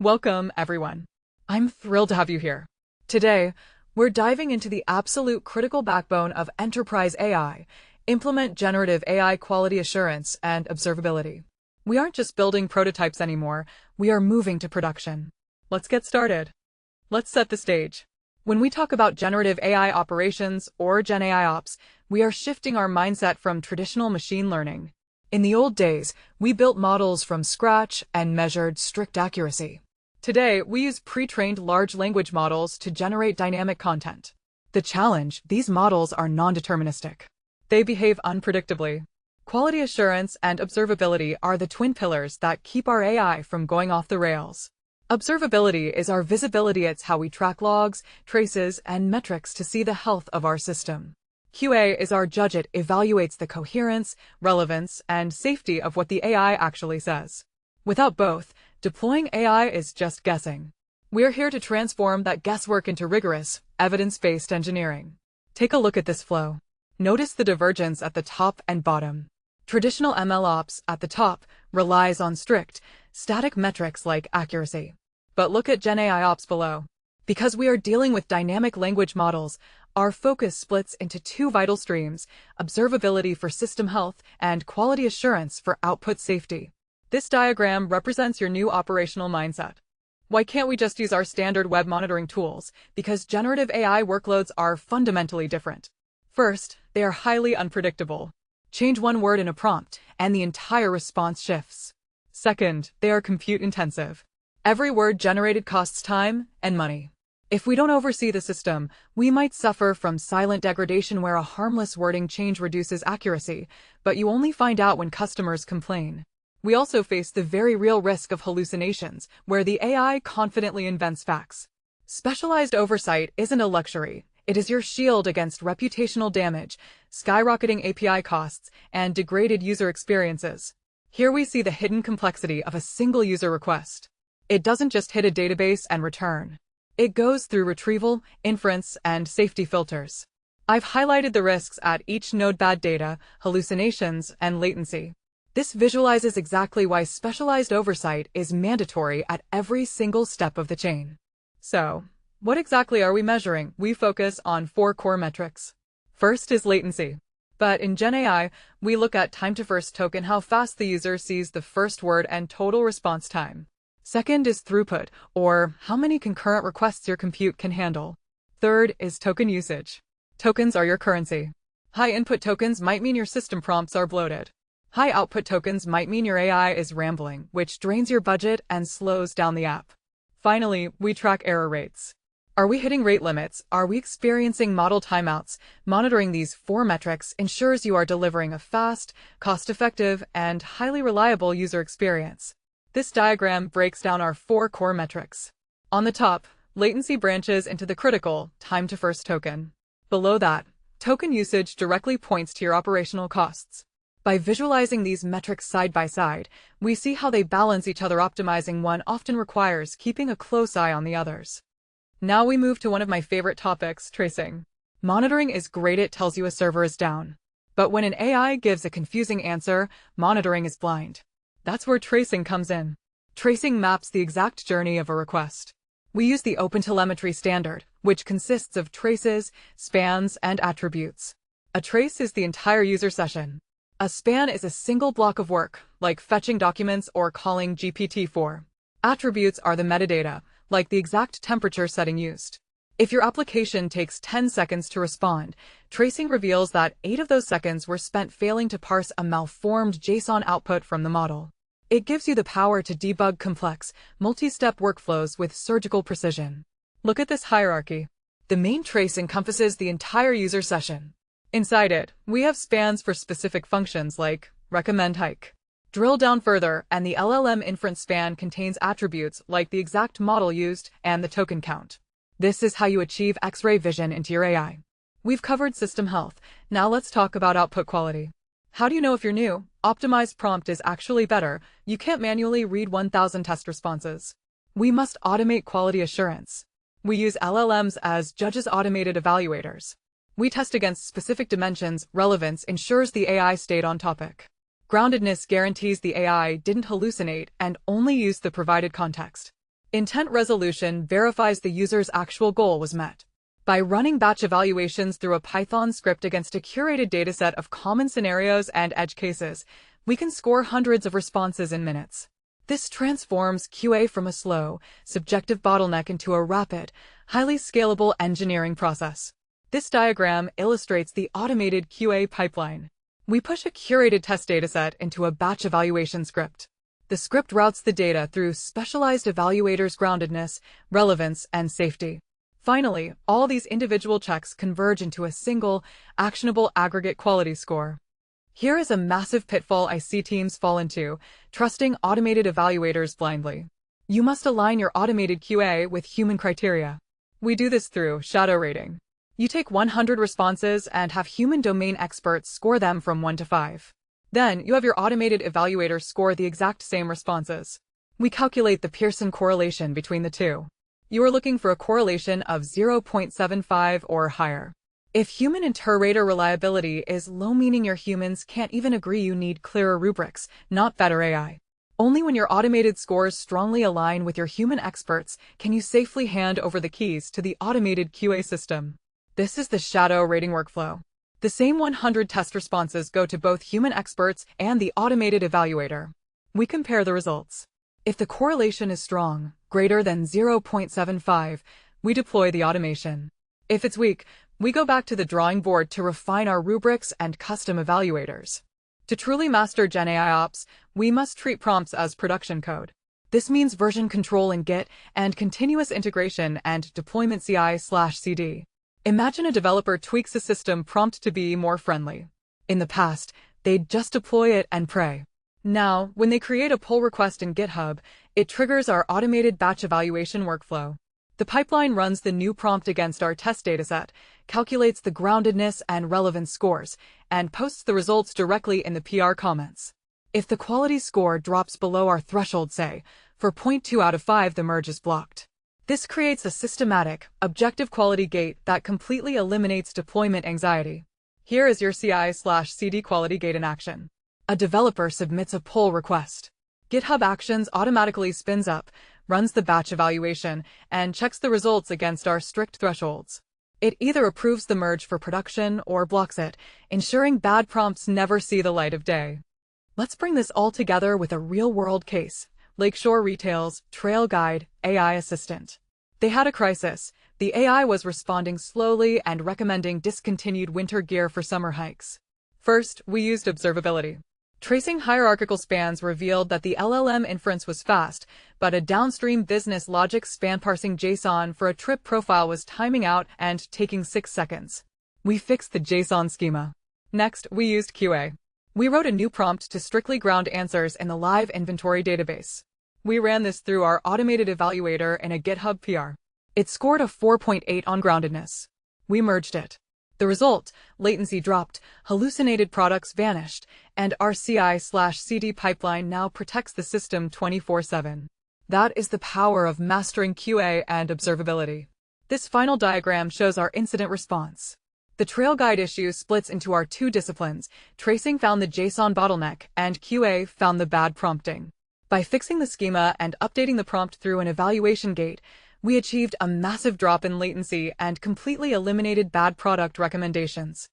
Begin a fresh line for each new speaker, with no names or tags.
Welcome, everyone. I'm thrilled to have you here. Today, we're diving into the absolute critical backbone of enterprise AI, implement generative AI quality assurance and observability. We aren't just building prototypes anymore, we are moving to production. Let's get started. Let's set the stage. When we talk about generative AI operations or Gen AI ops, we are shifting our mindset from traditional machine learning. In the old days, we built models from scratch and measured strict accuracy. Today, we use pre-trained large language models to generate dynamic content. The challenge, these models are non-deterministic. They behave unpredictably. Quality assurance and observability are the twin pillars that keep our AI from going off the rails. Observability is our visibility. It's how we track logs, traces, and metrics to see the health of our system. QA is our judge. It evaluates the coherence, relevance, and safety of what the AI actually says. Without both, deploying AI is just guessing. We're here to transform that guesswork into rigorous, evidence-based engineering. Take a look at this flow. Notice the divergence at the top and bottom. Traditional ML ops at the top relies on strict, static metrics like accuracy. But look at Gen AI ops below. Because we are dealing with dynamic language models, our focus splits into two vital streams: observability for system health and quality assurance for output safety. This diagram represents your new operational mindset. Why can't we just use our standard web monitoring tools? Because generative AI workloads are fundamentally different. First, they are highly unpredictable. Change one word in a prompt, and the entire response shifts. Second, they are compute-intensive. Every word generated costs time and money. If we don't oversee the system, we might suffer from silent degradation where a harmless wording change reduces accuracy, but you only find out when customers complain. We also face the very real risk of hallucinations, where the AI confidently invents facts. Specialized oversight isn't a luxury. It is your shield against reputational damage, skyrocketing API costs, and degraded user experiences. Here we see the hidden complexity of a single user request. It doesn't just hit a database and return. It goes through retrieval, inference, and safety filters. I've highlighted the risks at each node: bad data, hallucinations, and latency. This visualizes exactly why specialized oversight is mandatory at every single step of the chain. So, what exactly are we measuring? We focus on 4 core metrics. First is latency. But in Gen AI, we look at time to first token, how fast the user sees the first word, and total response time. Second is throughput, or how many concurrent requests your compute can handle. Third is token usage. Tokens are your currency. High input tokens might mean your system prompts are bloated. High output tokens might mean your AI is rambling, which drains your budget and slows down the app. Finally, we track error rates. Are we hitting rate limits? Are we experiencing model timeouts? Monitoring these 4 metrics ensures you are delivering a fast, cost-effective, and highly reliable user experience. This diagram breaks down our 4 core metrics. On the top, latency branches into the critical time to first token. Below that, token usage directly points to your operational costs. By visualizing these metrics side by side, we see how they balance each other. Optimizing one often requires keeping a close eye on the others. Now we move to one of my favorite topics: tracing. Monitoring is great. It tells you a server is down. But when an AI gives a confusing answer, monitoring is blind. That's where tracing comes in. Tracing maps the exact journey of a request. We use the OpenTelemetry standard, which consists of traces, spans, and attributes. A trace is the entire user session. A span is a single block of work, like fetching documents or calling GPT-4. Attributes are the metadata, like the exact temperature setting used. If your application takes 10 seconds to respond, tracing reveals that 8 of those seconds were spent failing to parse a malformed JSON output from the model. It gives you the power to debug complex, multi-step workflows with surgical precision. Look at this hierarchy. The main trace encompasses the entire user session. Inside it, we have spans for specific functions like recommend hike. Drill down further, and the LLM inference span contains attributes like the exact model used and the token count. This is how you achieve X-ray vision into your AI. We've covered system health. Now let's talk about output quality. How do you know if your new, optimized prompt is actually better? You can't manually read 1,000 test responses. We must automate quality assurance. We use LLMs as judges, automated evaluators. We test against specific dimensions. Relevance ensures the AI stayed on topic. Groundedness guarantees the AI didn't hallucinate and only used the provided context. Intent resolution verifies the user's actual goal was met. By running batch evaluations through a Python script against a curated dataset of common scenarios and edge cases, we can score hundreds of responses in minutes. This transforms QA from a slow, subjective bottleneck into a rapid, highly scalable engineering process. This diagram illustrates the automated QA pipeline. We push a curated test dataset into a batch evaluation script. The script routes the data through specialized evaluators' groundedness, relevance, and safety. Finally, all these individual checks converge into a single, actionable aggregate quality score. Here is a massive pitfall I see teams fall into, trusting automated evaluators blindly. You must align your automated QA with human criteria. We do this through shadow rating. You take 100 responses and have human domain experts score them from 1 to 5. Then, you have your automated evaluator score the exact same responses. We calculate the Pearson correlation between the two. You are looking for a correlation of 0.75 or higher. If human inter-rater reliability is low, meaning your humans can't even agree, you need clearer rubrics, not better AI. Only when your automated scores strongly align with your human experts can you safely hand over the keys to the automated QA system. This is the shadow rating workflow. The same 100 test responses go to both human experts and the automated evaluator. We compare the results. If the correlation is strong, greater than 0.75, we deploy the automation. If it's weak, we go back to the drawing board to refine our rubrics and custom evaluators. To truly master Gen AI Ops, we must treat prompts as production code. This means version control in Git and continuous integration and deployment CI/CD. Imagine a developer tweaks a system prompt to be more friendly. In the past, they'd just deploy it and pray. Now, when they create a pull request in GitHub, it triggers our automated batch evaluation workflow. The pipeline runs the new prompt against our test dataset, calculates the groundedness and relevance scores, and posts the results directly in the PR comments. If the quality score drops below our threshold, say, for 0.2 out of 5, the merge is blocked. This creates a systematic, objective quality gate that completely eliminates deployment anxiety. Here is your CI/CD quality gate in action. A developer submits a pull request. GitHub Actions automatically spins up, runs the batch evaluation, and checks the results against our strict thresholds. It either approves the merge for production or blocks it, ensuring bad prompts never see the light of day. Let's bring this all together with a real-world case. Lakeshore Retail's Trail Guide AI assistant. They had a crisis. The AI was responding slowly and recommending discontinued winter gear for summer hikes. First, we used observability. Tracing hierarchical spans revealed that the LLM inference was fast, but a downstream business logic span parsing JSON for a trip profile was timing out and taking 6 seconds. We fixed the JSON schema. Next, we used QA. We wrote a new prompt to strictly ground answers in the live inventory database. We ran this through our automated evaluator in a GitHub PR. It scored a 4.8 on groundedness. We merged it. The result, latency dropped, hallucinated products vanished, and our CI/CD pipeline now protects the system 24/7. That is the power of mastering QA and observability. This final diagram shows our incident response. The Trail Guide issue splits into our two disciplines. Tracing found the JSON bottleneck, and QA found the bad prompting. By fixing the schema and updating the prompt through an evaluation gate, we achieved a massive drop in latency and completely eliminated bad product recommendations.